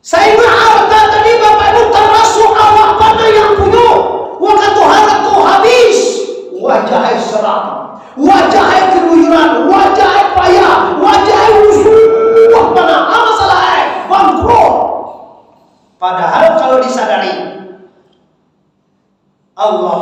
Sehingga harta tadi Bapak Ibu termasuk awak pada yang punya. Waktu harta habis, wajah seram, wajah keluyuran, wajah payah, wajah usuh, mana masalah bangkrut. Padahal kalau disadari, Allah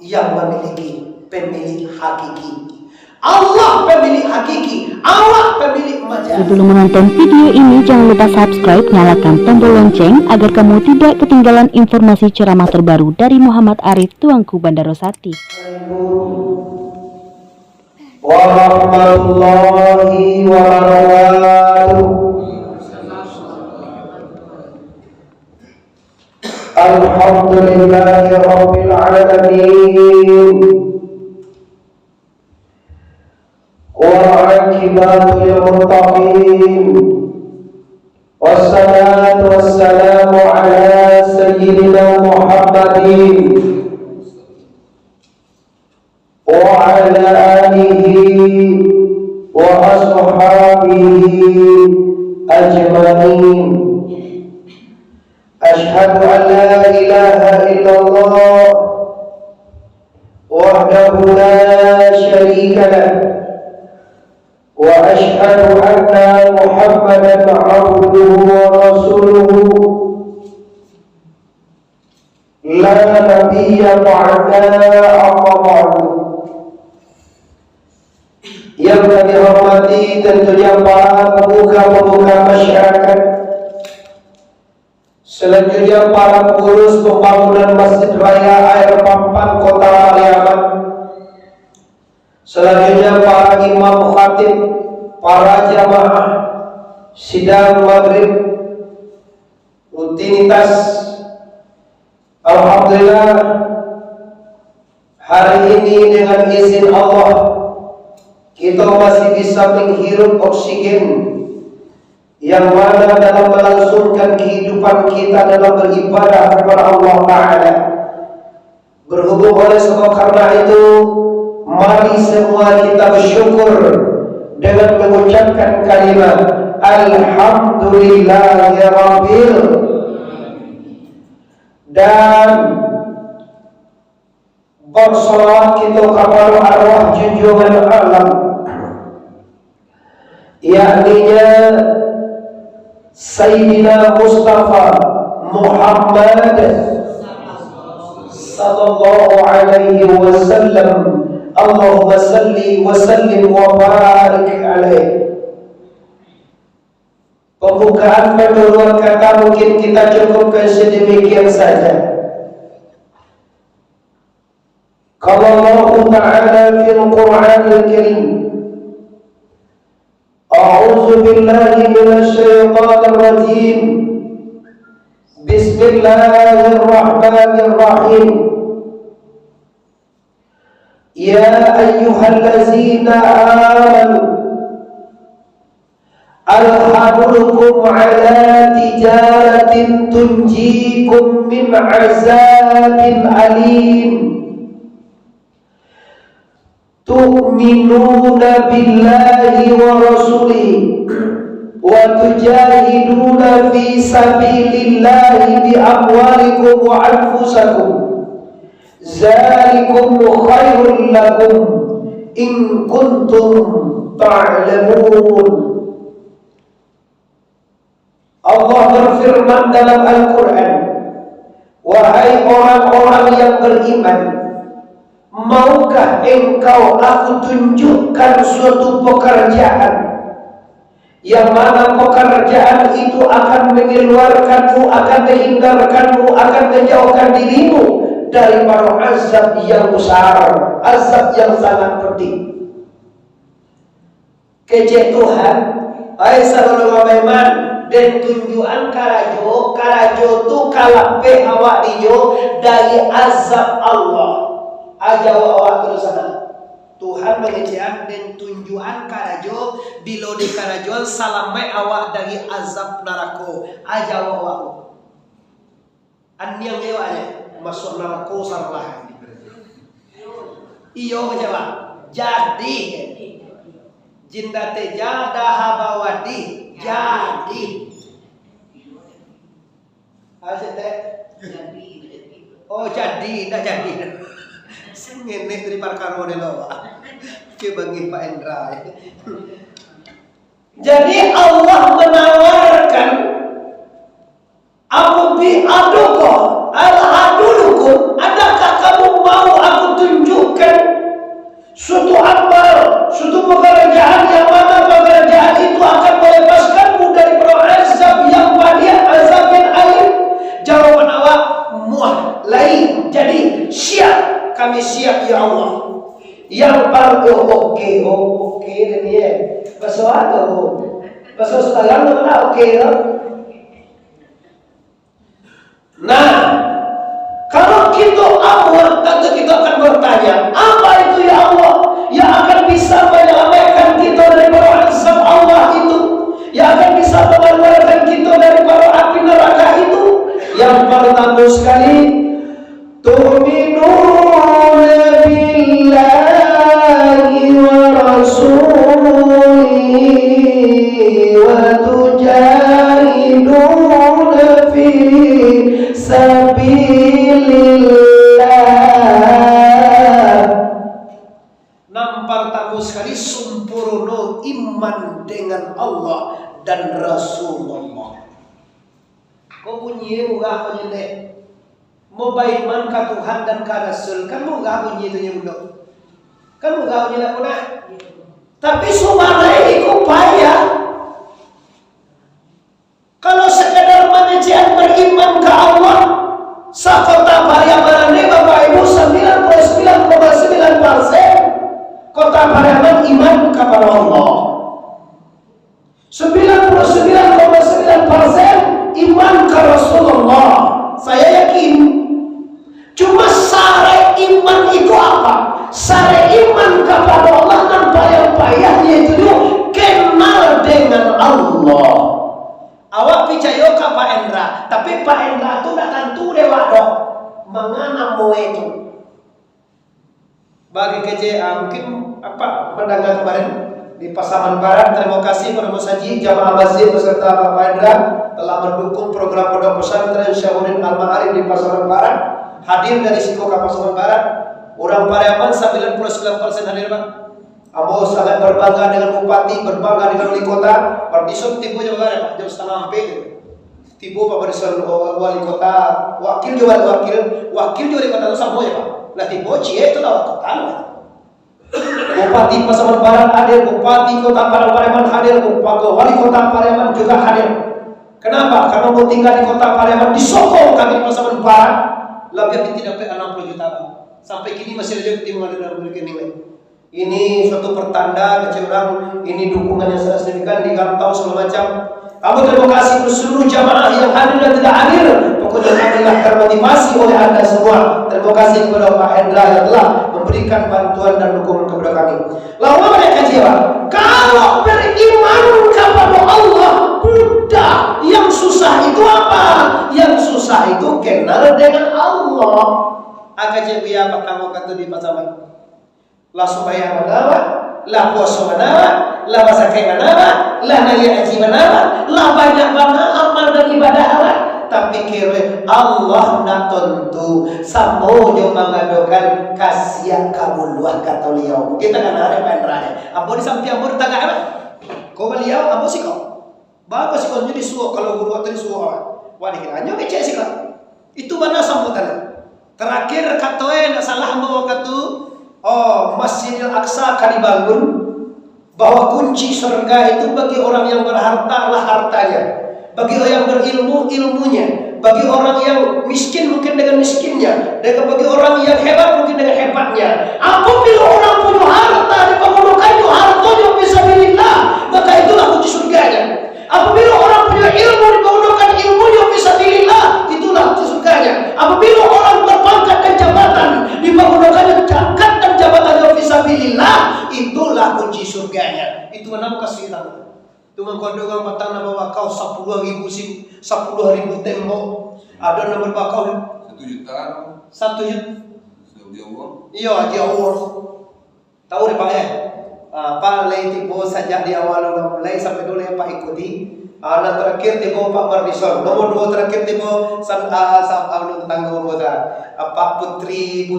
yang memiliki pemilik hakiki. Allah pemilik hakiki, Allah pemilik majaz. Sebelum menonton video ini, jangan lupa subscribe, nyalakan tombol lonceng agar kamu tidak ketinggalan informasi ceramah terbaru dari Muhammad Arif Tuanku Bandarosati. Warahmatullahi wabarakatuh. Alhamdulillahi rabbil alamin. والعاقبة للمتقين والصلاة والسلام على سيدنا محمد وعلى آله وأصحابه أجمعين. أشهد أن لا إله إلا الله وحده لا شريك له وأشهد أن محمدا عبده ورسوله لا نبي بعده أما بعد. Yang kami hormati tentunya para pemuka-pemuka masyarakat, selanjutnya para pengurus pembangunan Masjid Raya Air Papan Kota Pariaman, selanjutnya para imam khatib, para jamaah sidang maghrib rutinitas. Alhamdulillah, hari ini dengan izin Allah kita masih bisa menghirup oksigen yang mana dalam melangsungkan kehidupan kita dalam beribadah kepada Allah Ta'ala. Berhubung oleh sebab karena itu, mari semua kita bersyukur dengan mengucapkan kalimat Alhamdulillahirabbil, dan bersolawat kita kepada arwah junjungan alam, yakninya Sayyidina Mustafa Muhammad sallallahu alaihi wasallam. Allahumma salli wa sallim wa barik alaih. Pembukaan pendahuluan kata mungkin kita cukupkan sedemikian saja. Qala Allah Ta'ala fil Qur'anil Karim, A'udzu billahi minasy syaithanir rajim. Bismillahirrahmanirrahim. Ya ayyuhallazina amanu alhamdulikum ala tijaratin tunjikum min azabin alim, tu'minuna billahi wa rasulihi wa tujahiduna fi sabilillahi bi amwalikum wa anfusakum, zalikum khairul lakum in kuntum ta'lamun. Allah berfirman dalam Al-Quran, wahai orang-orang yang beriman, maukah engkau aku tunjukkan suatu pekerjaan yang mana pekerjaan itu akan mengeluarkanmu, akan menghindarkanmu, akan menjauhkan dirimu daripada azab yang besar, azab yang sangat pedih. Kecil Tuhan, hai saudara iman, dan tunjuan karajo tu kalape awak dijo dari azab Allah. Aja awak terus sana. Tuhan mengejaan dan tunjuan karajo bilo di karajoan salamai awak dari azab neraka. Aja awak. An yang lewa aja masuk neraka sarlah. Iyo jawab. Jadi jindate jada habawadi jadi Teh. Oh jadi, tidak jadi. Ngene dari perkara lo. Coba bagi Pak Endra. Jadi Allah menawarkan Aku bi'adukum al-adulukum, adakah kamu mau aku tunjukkan suatu amal, suatu pekerjaan yang mana pekerjaan itu akan melepaskanmu dari azab yang pedih, azab yang alim? Jawaban awak muah lain. Jadi siap, kami siap ya Allah. Yang paling oke ini ya. Sesuatu. Sesuatu oke. Nah, kalau kita Allah, tentu kita akan bertanya, apa itu ya Allah yang akan bisa menyelamatkan kita dari para azab Allah itu, yang akan bisa mengeluarkan kita dari para api neraka itu? Yang pertama sekali, tu'minuna billahi wa rasulihi wa tujahiduna fi sabilillah. Nampak tamu sekali sempurna iman dengan Allah dan Rasulullah. Kau bunyi muka bunyi deh. Mau beriman ke Tuhan dan ke Rasul, kan muka bunyi itu nyebut. Kan muka bunyi nak pernah. Tapi suara ini kau payah. Kalau sekadar manusia beriman ke Allah, sakota Pariaman ini Bapak Ibu 99,9% kota Pariaman iman kepada Allah. 99,9% iman ke Rasulullah. Saya yakin. Cuma syarat iman itu apa? Syarat iman kepada Allah dan payah-payah yaitu kenal dengan Allah. Awak percaya ke Pak Endra, tapi Pak Endra itu datang tu dewa dok menganam mau itu. Bagi KJA mungkin apa mendengar kemarin di Pasaman Barat. Terima kasih kepada Mas Haji, jamaah masjid beserta Pak Endra telah mendukung program pondok pesantren Syahudin Al-Ma'arif di Pasaman Barat. Hadir dari Siko ke Pasaman Barat. Orang Pariaman 99% hadir Pak. Ambo sangat berbangga dengan bupati, berbangga dengan wali kota. Pardison tipu juga ada jam setengah sampai tipu Pak Pardison wali kota, wakil juga wakil juga di kota itu sama ya Pak. Lah tipu cie itu lah kota. Bupati Pasaman Barat hadir, bupati kota Pariaman hadir, bupati wali kota Pariaman juga hadir. Kenapa? Karena mau tinggal di kota Pariaman disokong kami di Pasaman Barat lebih tidak sampai 60 juta Pak. Sampai kini masih ada yang mengalir dalam rekening. Ini suatu pertanda kecil orang, ini dukungan yang sangat signifikan di Gantau segala macam. Kamu terima kasih untuk seluruh jamaah yang hadir dan tidak hadir. Pokoknya kami termotivasi oleh Anda semua. Terima kasih kepada Pak Hendra yang telah memberikan bantuan dan dukungan kepada kami. Lalu mereka jawab, kalau beriman kepada Allah, mudah. Yang susah itu apa? Yang susah itu kenal dengan Allah. Agak jadi apa kamu kata di pasaman? Lah supaya manawa, lah puasa manawa, lah masakai manawa, lah nagi haji manawa, lah banyak banget amal dan ibadah Allah. Tapi kira Allah nak tentu samo jo mengadokan kasih kamu luah kata beliau. Kita kan ada penraya. Ambo di samping ambo tangga apa? Kau beliau ambo sih kau. Bagus sih kau jadi suo kalau guru tadi suo. Wah dikira nyo kecek sih kau. Itu mana sambutan? Terakhir katoe nak salah ambo katu. Oh, Masjidil Aqsa akan dibangun, bahwa kunci surga itu bagi orang yang berharta lah hartanya, bagi orang yang berilmu ilmunya, bagi orang yang miskin mungkin dengan miskinnya, dan bagi orang yang hebat mungkin dengan hebatnya. Apabila orang punya harta dipergunakannya hartanya fisabilillah, maka itulah kunci surganya. Apabila orang punya ilmu dipergunakan ilmunya fisabilillah, itulah kunci surganya. Apabila orang berpangkat dan jabatan dipergunakannya pangkat dan jabatannya fisabilillah, itulah kunci surganya. Itu kenapa kasih tahu. Dengan kodongan patang nama bakau 10.000 sim, 10.000 tembok. Ada nama bakau 1 juta. 1 juta. Iya, di awal. Tahu deh Pak ya? Pak lay tipu saja di awal mulai sampai dulu ya Pak ikuti. Anak terakhir tibo Pak Mardison, nomor 2 terakhir tibo tanggung Pak Putri 5.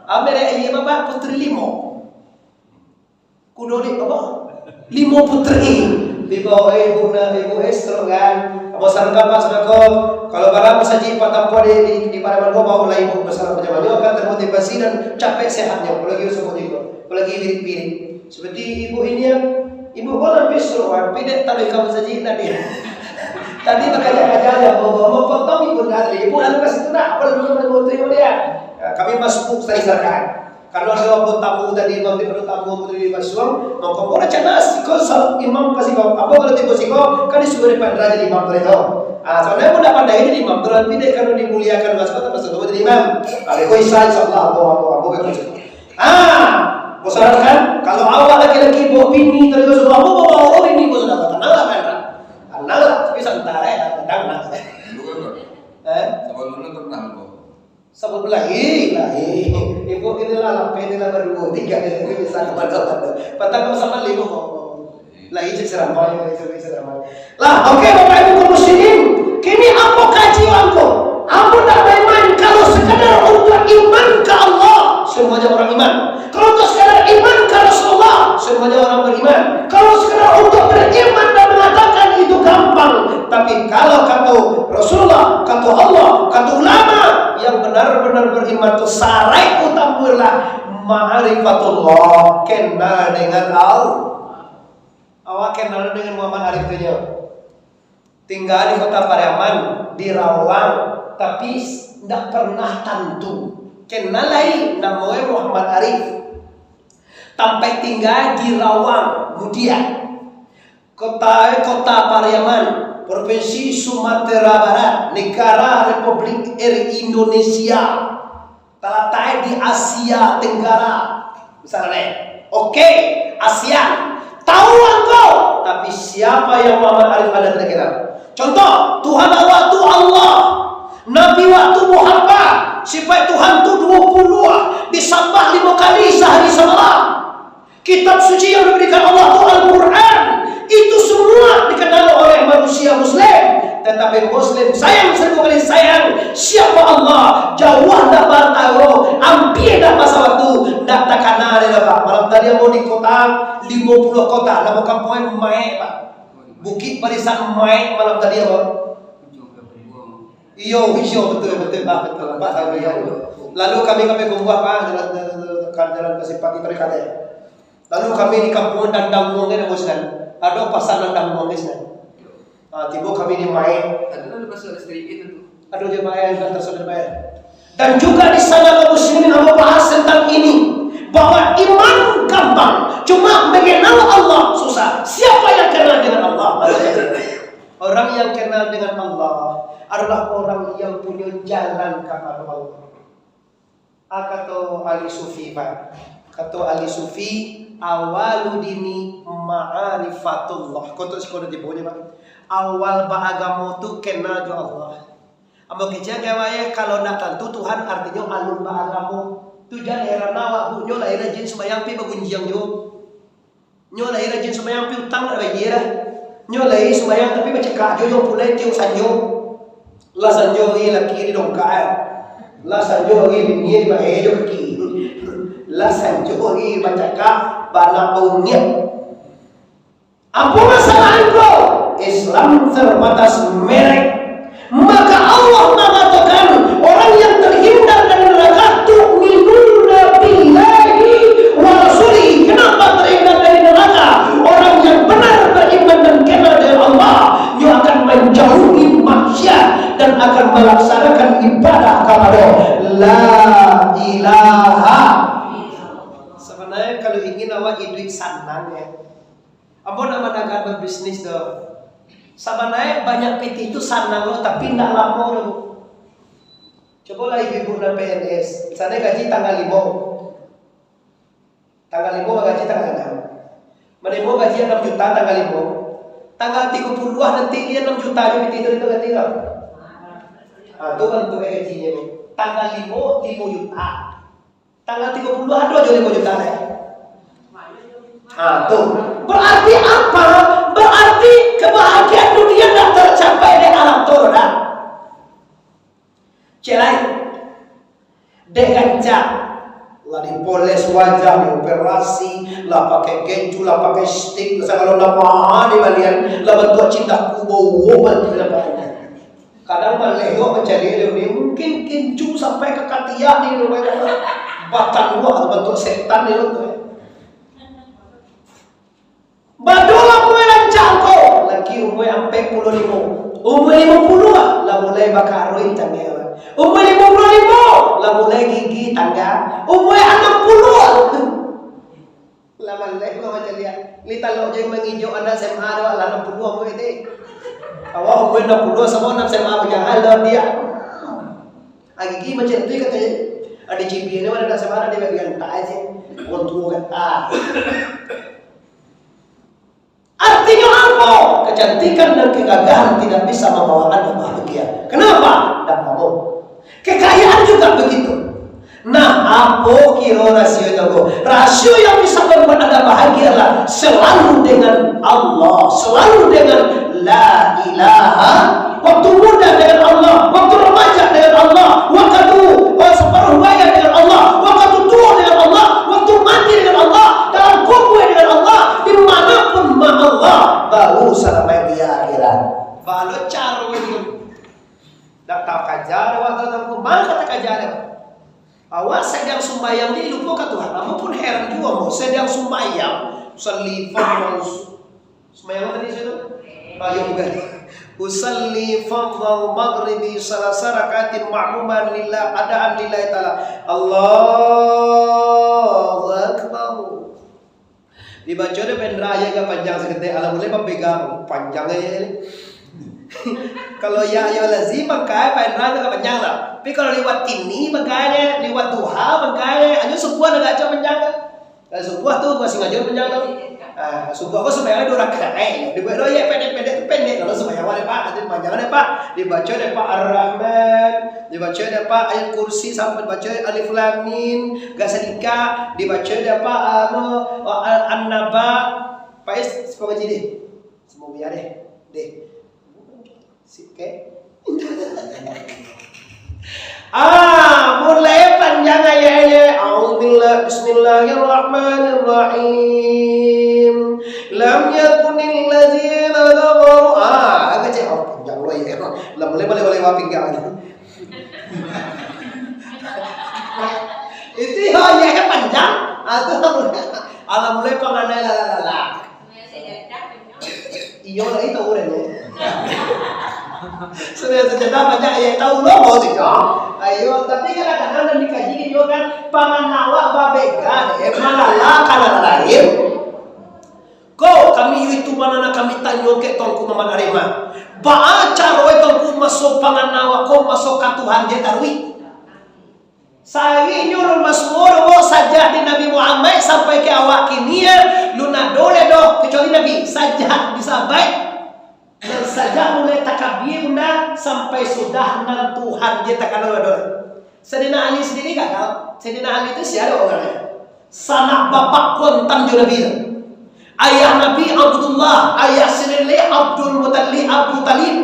Mere iya Pak Putri 5. Kudo di apa? 5 putri. Tibo ibu Esther kan. Bosan kapan saudara kalau barang saji patampo di paraman ko bawa ibu besar berjamaah akan termotivasi dan capek sehatnya. Apalagi seperti itu. Apalagi wirid-wirid. Seperti ibu ini ya. Ibu ko lebih seruan, tidak tahu kamu saja tadi. Tadi makanya mau potong ibu tadi. Ibu lalu kasih itu nak, apa dulu mau terima dia. Kami masuk saya serahkan. Kalau ada tamu tadi imam di tamu putri masuk, mau kamu ada canas siko imam kasih kau. Apa kalau tiba siko kan disuruh pada jadi imam itu. Soalnya pun dapat dari imam terus tidak kalau dimuliakan masuk masuk jadi imam. Kalau kau isai insyaallah aku begitu. Bosan kan? Kalau awal laki-laki bawa bini terus bawa bawa bini bos sudah tenang lah kan? Tenang lah, tapi sebentar ya, tenang. Sabun mana tenang kok? Sabun lagi. Ibu inilah lapai inilah berdua 3 ini bisa kemana-mana. Patang sama 5 lagi ceramah Lah, oke Bapak Ibu kaum muslimin, kini apa kajianku? Aku tak beriman kalau sekadar untuk iman ke Allah, semuanya orang iman. Kalau untuk sekadar iman ke Rasulullah, semuanya orang beriman. Kalau sekadar untuk beriman dan mengatakan itu gampang. Tapi kalau kata Rasulullah, kata Allah, kata ulama yang benar-benar beriman itu sarai utamalah ma'rifatullah, kenal dengan Allah. Awak kenal dengan Muhammad Arif itu. Tinggal di kota Pariaman, di Rawang, tapi tidak pernah tentu. Kenal lagi namanya Muhammad Arif. Sampai tinggal di Rawang, Mudia. Kota Pariaman, Provinsi Sumatera Barat, Negara Republik Indonesia. Terletak di Asia Tenggara. Misalnya, oke, Asia. Tahu engkau, tapi siapa yang Muhammad Arif ada terkenal? Contoh, Tuhan waktu Allah, Nabi waktu Muhammad, sifat Tuhan itu 20 disembah 5 kali sehari semalam. Kitab suci yang diberikan Allah itu Al-Quran. Itu semua dikenal oleh manusia Muslim. Tetapi Muslim sayang 1000 kali sayang siapa Allah, jauh dah bertahu, hampir dah masa waktu dah tak kenal dia Pak. Malam tadi mau di kota 50 kota, nama kampungnya Mai Pak. Bukit Barisan Mai malam tadi apa? Iyo betul Pak. Lalu kami kumpul Pak jalan Pasipati terkadang. Lalu kami di kampung Dandang Mongge Muskan. Ada pasar Dandang Mongge sana. Tiba kami di Mai. Ada pasal sedikit itu. Aduh dia bayar dan tersaudara bayar. Dan juga di sana kaum muslimin Allah bahas tentang ini, bahwa iman gampang, cuma mengenal Allah susah. Siapa yang kenal dengan Allah? Orang yang kenal dengan Allah adalah orang yang punya jalan kepada Allah. Kata ahli sufi Pak. Kata ahli sufi, awalu dini ma'arifatullah. Kata sekolah di bawahnya Pak. Awal beragama itu kenal dengan Allah. Amba kerja gawaya kalau nak tentu Tuhan artinya alun beragama. Tu jangan heran awak bu nyola ira jin sembayang pi bagunjiang yo. Nyola ira jin sembayang pi utang ada bayira. Nyola ira sembayang tapi macam jo pulai tiu sanjo. La sanjo ira laki di dongkai. La sanjo ira bini di bahejo ki. La sanjo ira macam bana punya. Apa masalah engkau? Islam terbatas merek. Maka Allah mengatakan orang yang terhindar dari neraka tu'minuna billahi wa rasulihi. Kenapa terhindar dari neraka? Orang yang benar beriman dan kenal dengan Allah, dia akan menjauhi maksiat dan akan melaksanakan ibadah kepada la ilaha. Sebenarnya kalau ingin awak hidup senang ya, apa nama negara berbisnis doh. Sebenarnya banyak PT itu senang loh, tapi tidak lama loh. Coba lah ibu dan PNS, misalnya gaji tanggal 5. Tanggal 5 gaji tanggal 6. Menerima gaji 6 juta tanggal 5. Tanggal 30 nanti dia 6 juta aja PT itu ganti lah. Itu bentuk gajinya. Tanggal 5 juta. Tanggal 30 ada aja 5 juta ya. Tuh. Berarti apa? berarti kebahagiaan dunia tidak tercapai di alam turun. Celai dengan cat lah dipoles wajah, dioperasi, lah pakai keju, lah pakai stick, kalau nama di balian, lah bentuk cinta kubo kadang maleho mencari ini mungkin keju sampai ke katiak ni batang gua atau bentuk setan ni tu. Badola umur lancangko lagi umur sampai 55, umur 50 lah mulai bakar ruin tangga. Umur 55 lah mulai gigi tangga. Umur 60 lah malek lo macam dia. Li talok je menghijau anda SMA dah lah 60 umur itu. Awak umur 60 semua nak SMA berjalan dah dia. Gigi macam tu katanya. Ada GP ni mana nak SMA dia bagian tak aja. Orang tua kata. Artinya apa? Kecantikan dan kegagahan tidak bisa membawa Anda bahagia. Kenapa? Tak mau. Kekayaan juga begitu. Nah, apa kira rasio itu? Rasio yang bisa membuat Anda bahagia adalah selalu dengan Allah, selalu dengan la ilaha. Waktu muda dengan Allah, waktu remaja dengan Allah, waktu separuh bayar dengan Allah, waktu tua dengan Allah, waktu mati dengan Allah, dalam kubur dengan Allah, dimanapun ma Allah, baru sampai di akhirat. Kalau cara itu, tak tahu kajar, waktu tahu mana kata kajar. Awak sedang sembahyang di lupa ke Tuhan. Kamu pun heran juga, mau sedang sembahyang, selifan sembahyang tadi situ. Ayo bukan. Usalli fardhu maghribi salasa rakatin ma'muman lillah adaan lillahi ta'ala. Allahu akbar. Dibaca de penraya ke panjang sekete ala boleh pegang panjangnya ya. Kalau ya lazim bangkai penraya ke panjang lah. Tapi kalau lewat ini bangkainya, lewat duha bangkainya, hanya sebuah enggak aja panjang. Kalau sebuah tuh masih ngajar panjang tuh. Sebuah kok sebenarnya 2 rakaat. Dibuat doa pendek-pendek pendek. Kalau sebenarnya wale Pak, nanti panjangnya Pak. Dibaca deh Pak Ar-Rahman, dibaca deh Pak ayat kursi sampai baca alif lam mim, gak sedikit. Dibaca deh Pak An-Naba. Pak Is, semoga jadi. Semoga ya deh. Sip ke? Mulai panjang ayatnya. A'udzubillah bismillahirrahmanirrahim. Lam yakunil ladzina kafaru. Agak cek panjang lo ya. Lah boleh pinggang. Itu ya panjang. Alam mulai panganai la. Iyo lah itu orangnya. Sudah sejadah banyak yang tahu lo mau tidak. Ayo, tapi kadang-kadang dikaji juga kan panganawa babega malala kalau lain. Ko kami itu mana kami tanyo ke tongku Muhammad Arima. Baca roe tongku masuk panganawa ko masuk ka Tuhan dia tarwi. Saya nyuruh masmur mo saja di Nabi Muhammad sampai ke awak kini luna dole doh kecuali Nabi saja disabai. Dan saja mulai takabir sampai sudah nan Tuhan dia tak kenal doa. Sayyidina Ali sendiri gagal. Sayyidina Ali itu siapa orangnya? Sanak bapak kontan juga Nabi. Ayah Nabi Abdullah, ayah sendiri Abdul Muttalib, Abu Talib.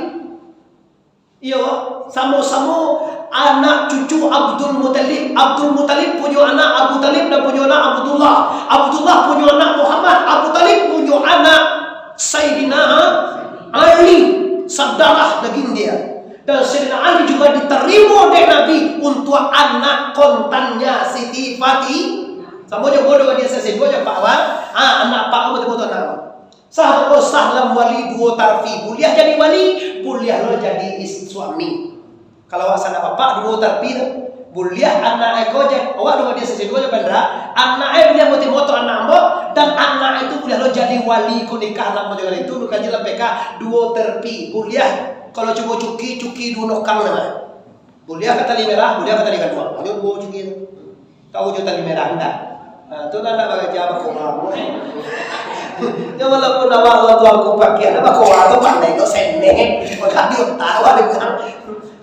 Iya, sama-sama anak cucu Abdul Muttalib. Abdul Muttalib punya anak Abu Talib dan punya anak Abdullah. Abdullah punya anak Muhammad. Abu Talib punya anak Sayyidina Ali, saudara daging dia. Dan Sayyidina Ali juga diterima oleh Nabi untuk anak kontannya Siti Fatih. Sama aja bodoh dia sesi dua aja Pak Wan. Anak Pak Wan betul-betul anak. Sahabat sahlam wali dua tarfi. Kuliah jadi wali, kuliah lo jadi suami. Kalau asal bapak dua tarfi, kuliah anak eko aja. Awak dua dia sesi dua aja pendra. Anak dia motor anak mbok dan anak itu kuliah lo jadi wali ku nikah anak model itu lu kaji PK dua terpi kuliah kalau coba cuki dua nokang nama kuliah kata merah kuliah kata ikan dua ayo dua cuki tahu juta merah enggak itu nanda bagai jawab kau mau ya walaupun nama Allah tua aku pakai apa kau atau pandai kau sendiri kau tadi tahu ada bilang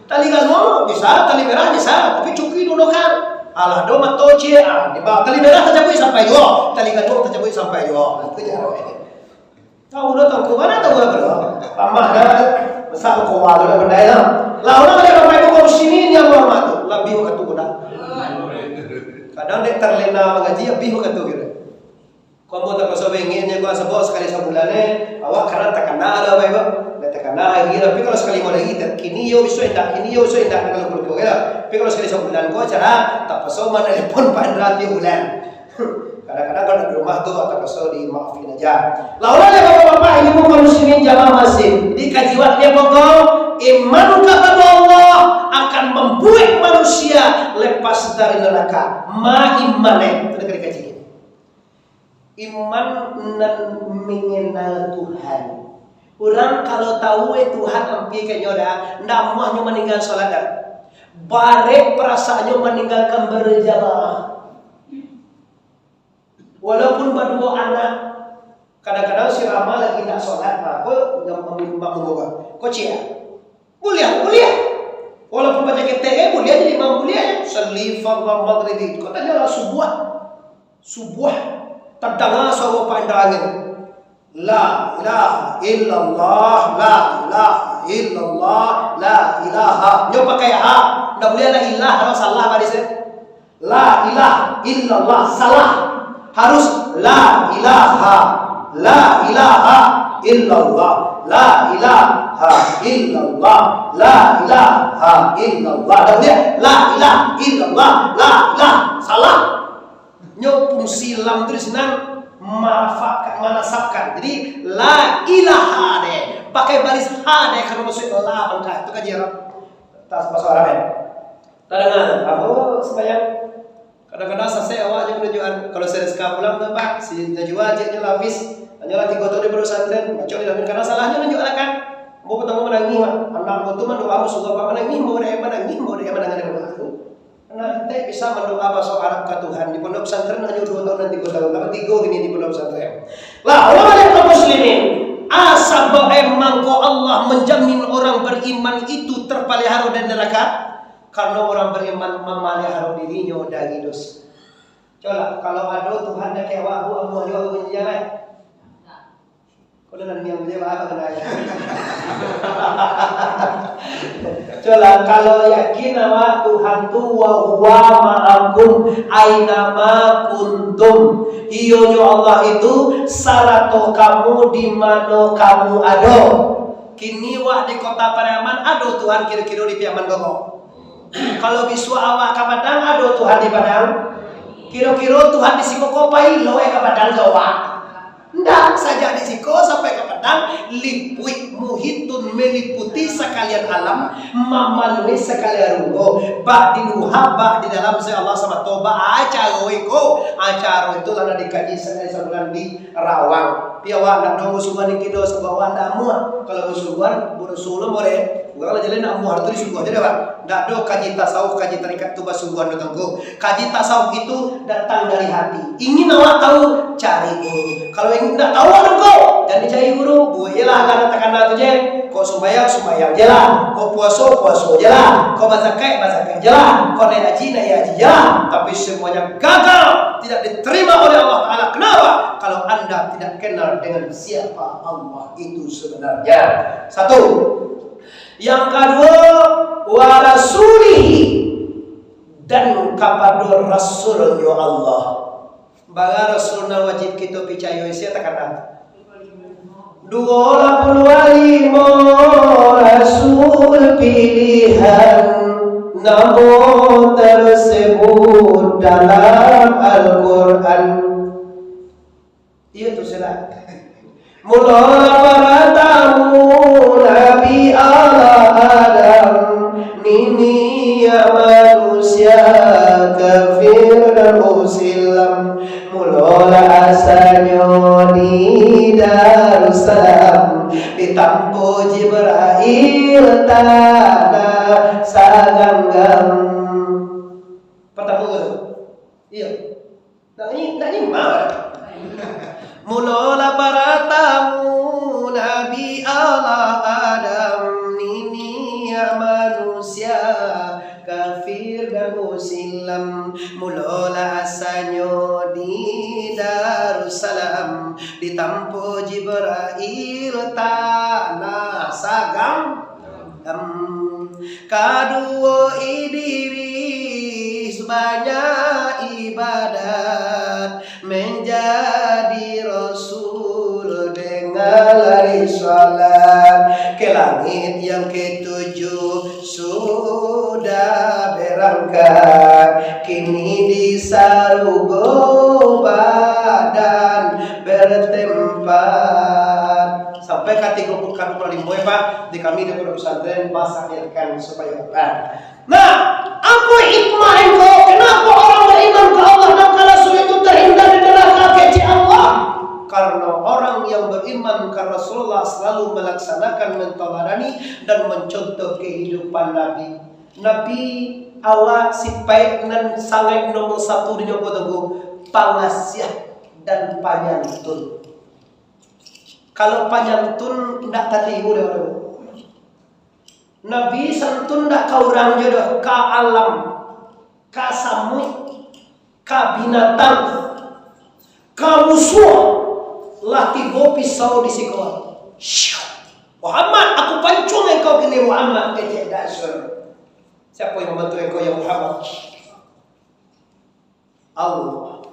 tali kan mau bisa tali merah bisa tapi cuki dua nokang alah do mato cie di bawah tali merah tercapai sampai yo tali gadung tercapai sampai yo itu cara Tahu dah tahu mana tahu dah belum. Pamah dah besar kau walau dah benda itu. Lalu nak ada bapak ibu kaum muslimin yang hormat. Lebih kata kuda. Kadang dia terlena mengaji lebih kata gitu. Kau mau tak pasal bengennya kau sebab sekali sebulan awak karena terkena ada bapak ibu. Dah terkena lagi. Tapi kalau sekali mau lagi kini yo isu indah kalau kau kira. Tapi kalau sekali sebulan kau cara tak pasal mana telepon pandrat dia bulan. Kadang-kadang kalau di rumah tuh atau kesel dimaafin aja. Lalu ya bapak-bapak ibu kaum muslimin jamaah masjid di kajian dia pokok iman kepada Allah akan membuat manusia lepas dari neraka. Itu negeri kajian. Iman dan mengenal Tuhan. Orang kalau tahu Tuhan ampi kenyoda, ndak mau meninggal salat. Barek perasaannya meninggalkan berjamaah. Walaupun berdua anak, kadang-kadang si Rama lagi tak sholat, aku yang membawa. Kau cia, kuliah. Walaupun baca KTE, kuliah jadi imam kuliah. Selifah maghrib. Kau tanya lah subuh. Terdengar suara pandangan. La ilaha illallah, la ilaha illallah, la ilaha. Nyo pakai ha, ndak boleh la ilaha kalau salah pada saya. La ilaha illallah salah. Harus la ilaha illallah, la ilaha illallah, la ilaha illallah. Dan dia la ilaha illallah, la ilaha salah. Nyopung silam terus nang manasabkan. Jadi la ilaha deh, pakai baris ha deh kalau masuk la bangka. Itu kajian tas bahasa Arab. Kadang-kadang aku sembahyang. Kadang-kadang selesai awaknya penunjukan. Kalau saya sekarang pulang tu pak, si najwa jeknya lapis, hanyalah 3 tahun di pesantren, macam ni tapi karena salahnya menunjuk kan. Mau bertemu menangis mak, anak mau tu mendoa musuh apa menangis, mau dia menangis dengan aku. Karena kita bisa mendoa bahasa Arab ke Tuhan di pondok pesantren hanya 2 tahun dan 3 tahun, tapi 3 ini di pondok pesantren. Lah, orang kaum muslimin, asal emang kau Allah menjamin orang beriman itu terpelihara dari neraka. Karena orang beriman memelihara dirinya dari dosa. Coba kalau ada Tuhan dah kewa aku aja menjalan. Kau dah niat menjalan apa kena ya? Coba kalau yakin bahwa Tuhan tu wa huwa ma'akum aina ma kuntum. Iyonyo Allah itu sarato kamu di mana kamu ada. Kini wah di kota Pariaman ada Tuhan kira-kira di Piaman Gogok. Kalau biswa awak ke Padang ada Tuhan di Padang. Kira-kira Tuhan di Siko Kopai loe ke Padang Jawa. Ndak saja di Siko sampai ke Padang lipui muhitun meliputi sekalian alam mamalui sekalian rungo bak di luha bak di dalam saya Allah sama toba acara itu lana dikaji sekali sebulan di Rawang. Piawa ndak dong musuhan di kido sebawa ndak muat. Kalau musuhan berusulun boleh. Bukan jalan nak muar tu disuruh aja dah. Ndak do kaji tasawuf, kaji tarikat tu basuhan datang ko. Kaji tasawuf itu datang dari hati. Ingin awak tahu, cari guru. Kalau ingin tak tahu ada kau, jangan cari guru. Buatlah karena tekanan tu je. Kau sembahyang jelah. Kau puasa jelah. Kau bazakat jelah. Kau naik haji jelah. Tapi semuanya gagal, tidak diterima oleh Allah Taala. Kenapa? Kalau anda tidak kenal dengan siapa Allah itu sebenarnya. Satu. Yang kedua, wa rasulihi dan kepada rasulnya Allah. Baga rasulna wajib kita percaya siapa kata. 25 rasul pilihan namun tersebut dalam Al-Quran. Iya tu salah. Mula para tamu Nabi Adam nini ya manusia kafir dan muslim. Mula asalnya di Darussalam ditampu Jibril tanah saganggam. Pertama tu. Iya. Tak ni mana? Mula para tamu Nabi Allah Adam nini ya manusia kafir dan muslim. Mula asalnya di Darussalam ditampu Jibril tanah sagam kadua idiri banyak ibadat menjadi rasul dengan lari salat ke langit yang ketujuh sudah berangkat kini di sarugo badan bertempat sampai ketika bukan limboy Pak di kami di pondok pesantren pasangkan supaya nah apa hikmah engkau kenapa orang beriman ke Allah dan ke Rasul itu terhindar dari neraka keji Allah karena orang yang beriman ke Rasulullah selalu melaksanakan mentolarani dan mencontoh kehidupan Nabi awak sipai nan sangai nomor 1 di Joko Tenggu pangasih dan panyantun. Kalau panyantun ndak tatimu dah orang. Nabi santun ndak ka urang jodoh ka alam, ka samui, ka binatang, ka musuh lah tigo pisau di sekolah. Muhammad, aku pancung engkau kini Muhammad kecek dasar. Siapa yang membantu engkau ya Muhammad? Allah.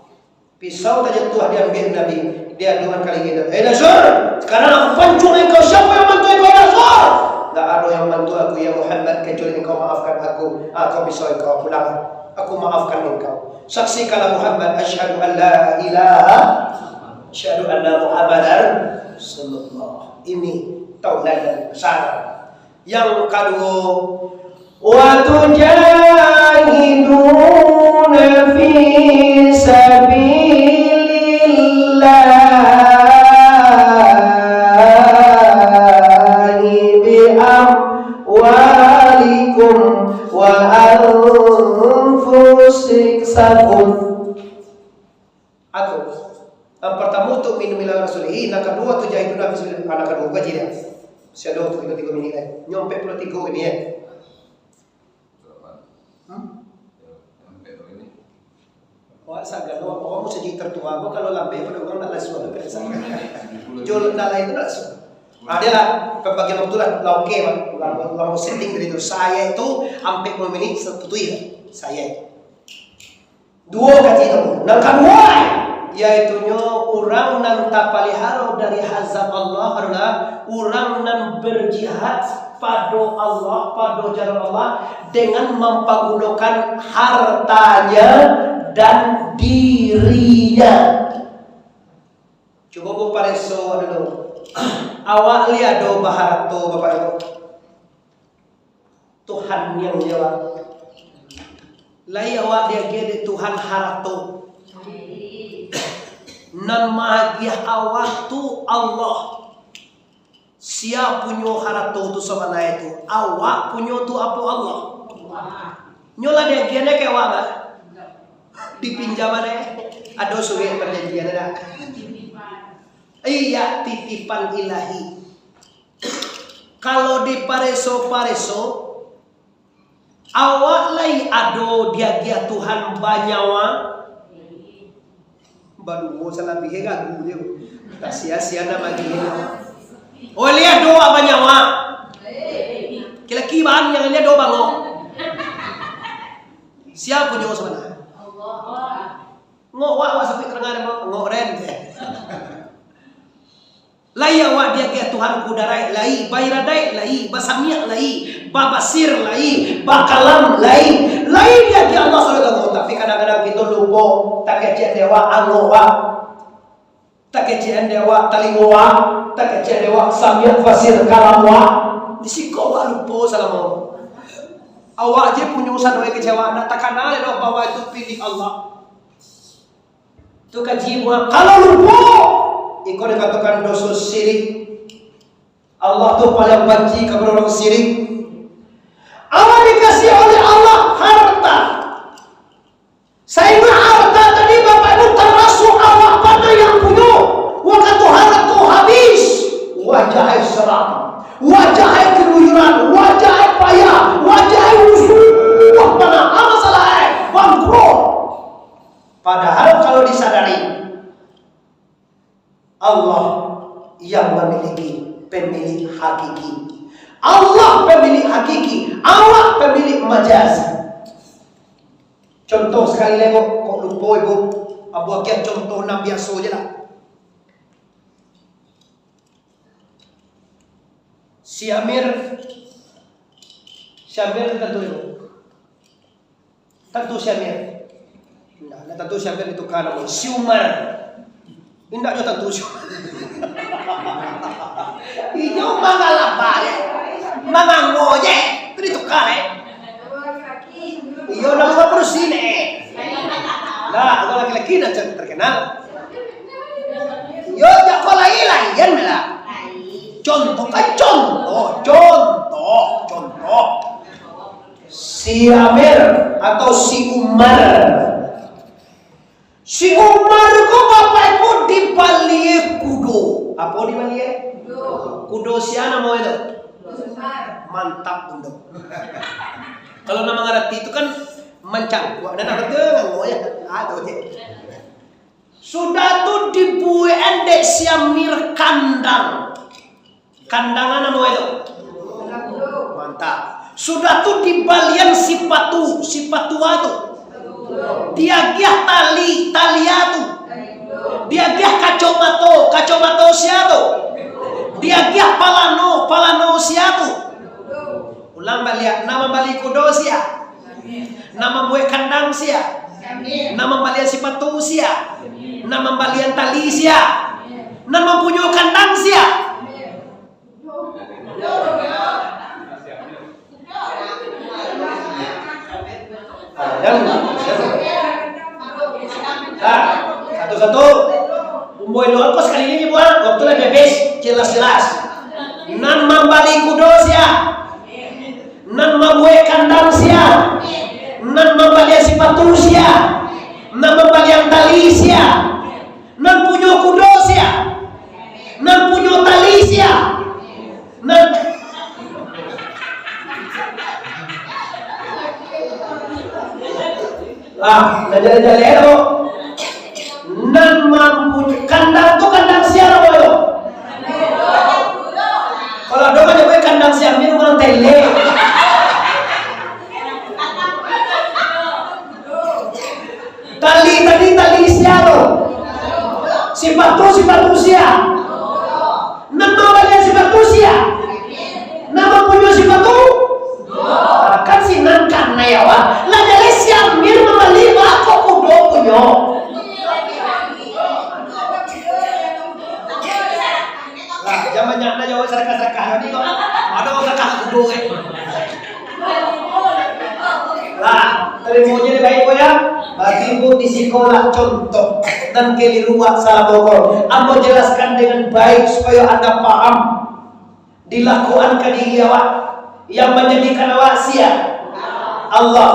Pisau tak jatuh diambil Nabi. Dia aduan kali gitu. Dasar, sekarang aku pancung engkau. Siapa yang membantu engkau dasar? Tak ada yang membantu aku ya Muhammad kecuali engkau maafkan aku. Kau pisau engkau pulang. Aku maafkan engkau. Saksikanlah Muhammad. Asyhadu an la ilaha. Asyhadu anna Muhammadan sallallahu. Ini tauladan besar. Yang kedua, wa tujahiduna fi sabilillahi bi amwalikum wa anfusikum. Yang pertama untuk minum ila rasulihi, yang kedua tu jahiduna fi sabilillah, anak kedua gaji dia. Siapa tu 3 minit kan. Nyampe 23 ini ya. Wah sagala orang mesti jadi tertua. Gua kalau lambe pada orang nak lasu ada kerja. Jual dalai itu nak lasu. Adalah pembagian waktu lah lauke mah. Lalu setting dari itu saya itu sampai 10 menit satu ya. Saya. Dua gaji itu. Yang kedua yaitunya orang nan tapalihara dari hazab Allah adalah orang nan berjihad pada Allah, pada jalan Allah dengan mempergunakan hartanya dan dirinya. Coba bu pareso dulu. Awak lihat do baharato Bapak Ibu. Tuhan yang jawab. Lai awak dia gede Tuhan harato. Nan mahagia awak tu Allah. Siapa punya harato tu sama itu? Awak punya tu apa Allah? Nyola dia gede ke awak dipinjam ada suwe perjanjian ada. Iya titipan ilahi. Kalau di pareso awak lai ado dia Tuhan banyawa. Baru salah bihe gagu dia. Tak sia-sia nama gini. Oh lihat doa banyawa. Kila kiban yang lihat doa bango. Siapa punya sebenarnya? Ngok wak sampai kerengan ngok ren. Lai awak dia ke Tuhan kudarai lai bayradai lai basamiak lai babasir lai bakalam lai dia ke Allah SWT. Tapi kadang-kadang kita lupa tak kecek dewa angowa tak kecek dewa talingowa tak kecek dewa samiak fasir kalamwa disikowa lupa salamu. Awak je punya usaha doa kecewa nak tak kenal doa bahwa itu pilih Allah. Itu kaji kalau lupa ikut dikatakan dosa syirik. Allah tu paling benci kepada orang syirik. Awak dikasih oleh Allah harta. Sehingga harta tadi Bapak Ibu termasuk awak pada yang punya. Waktu harta habis, wajah seram, wajah keluyuran, wajah payah, wajah musuh, mana masalah bangkrut. Padahal kalau disadari Allah yang memiliki majazi. Contoh sekali lagi kok lupa ibu, abu akhir contoh na biasa je lah. Si Amir tentu itu. Tentu si Amir. Nah, tentu si Amir itu kan si Umar. Tidak juga tentu si Umar. Iyo mangalapa ya. Mangangoye. Itu kan iyo nama persine. Nah, kalau laki-laki nak terkenal. Yo tak kalau lain lah. Contoh. Si Amir atau si Umar. Si Umar kok bapakku dibalik kudo. Apa dibalik? Kudo siapa mau itu? Mantap untuk. Kalau nama ngerti itu kan mencang. Dan ngerti mau ya. Aduh je. Sudah tuh dibuat endek si Amir kandang. Kandangan nama itu. Mantap. Sudah tuh di balian si patu itu. Dia giah tali itu. Dia giah kacau siatu. Dia giah palano siatu. Ulang balik nama balik kudo sia. Nama buat kandang sia. Nama balian si patu sia. Nama balian tali sia. Nama punya kandang sia. Satu-satu umboy luar kos kali ini buat waktu lagi bebas jelas-jelas nan membali kudo sia nan membuat kandang sia nan membali sepatu sia nan membali tali sia nan punya kudo sia nan punya tali sia nan jale-jale nan mampu kandang tuh kandang siapa lo? Kalau doa aja gue kandang siapa ini orang tele. Tali siapa? Sipatu siapa? Nama balian sipatu siapa? Nama punya sipatu? Kan si nan karena ya wa. Lah jadi siapa mir membeli aku kudo punya. Jamannya na jauh serakah ni kok. Ada orang serakah kudo Lah, terimonya ni baik ya. Bagi ibu di sekolah contoh dan keliruan salah bokor. Ambo jelaskan dengan baik supaya Anda paham. Dilakukan ke diri awak yang menjadikan awak sia. Allah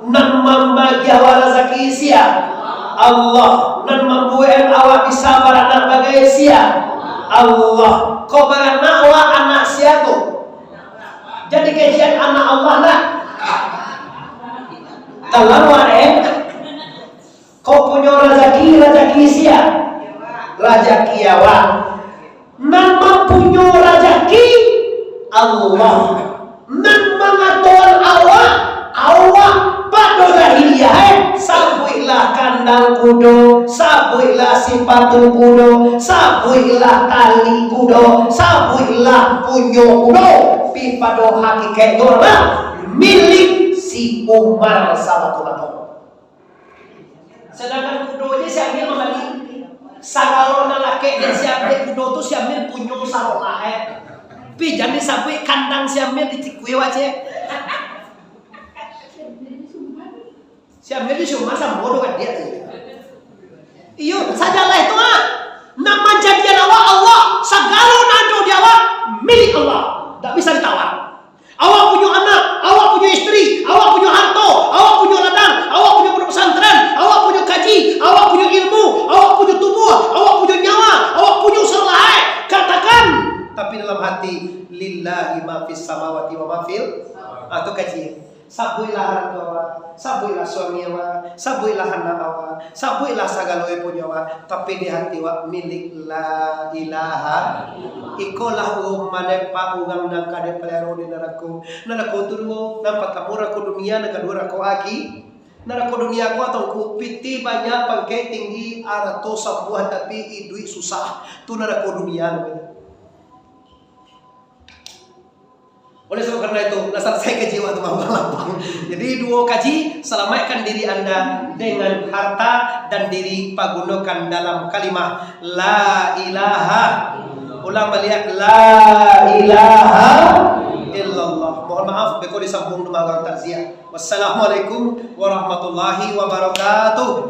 nan membagi awak rezeki sia. Allah nan membuat awak bisa beranak bagai sia. Allah kau beranak awak anak sia tu. Jadi kajian anak Allah lah. Kalau kau punya rezeki sia. Rezeki awak nan mempunyai rezeki Allah nan mengatur awak pada lahiriah sabuilah kandang kudo sabuilah sipatu kudo sabuilah tali kudo sabuilah punyo kudo pipado hakikat dorna milik si Umar sahabat. Sedangkan kudo aja si Amir membeli sakalona laki dan si Amir kudo tu si Amir punyo sarolah Pi jangan sampai kandang si Amir ditikui wajah. Si Amir di rumah sama bodoh kan dia. Iyo sajalah itu nama jadian awak Allah segala nado di awak milik Allah. Tak bisa ditawar. Awak punya anak, awak punya istri, awak punya harta, awak punya ladang, awak punya pondok pesantren, awak punya kaji, awak punya ilmu, awak punya tubuh, awak punya nyawa, awak punya usaha. Katakan tapi dalam hati lillahi ma fis samawati wa ma fil atau kaji Sabuilah harta awa, sabuilah suami awa, sabuilah anak awa, sabuilah sagala punya awa, tapi di hati wa milik la ilaha. Ikolah umane pa ugang nang kade pelero di naraku turu nampak kapura ko dunia na kadura ko aki. Narako dunia ko atau ku piti banyak pangke tinggi arato sabuah tapi idui susah. Tu narako dunia namanya. Oleh sebab karena itu, dasar saya kejiwa itu mau lapang. Jadi dua kaji, selamatkan diri Anda dengan harta dan diri pagunakan dalam kalimat La ilaha. Ulang balik La ilaha illallah. Mohon maaf, beko disambung dumagang takziah. Wassalamualaikum warahmatullahi wabarakatuh.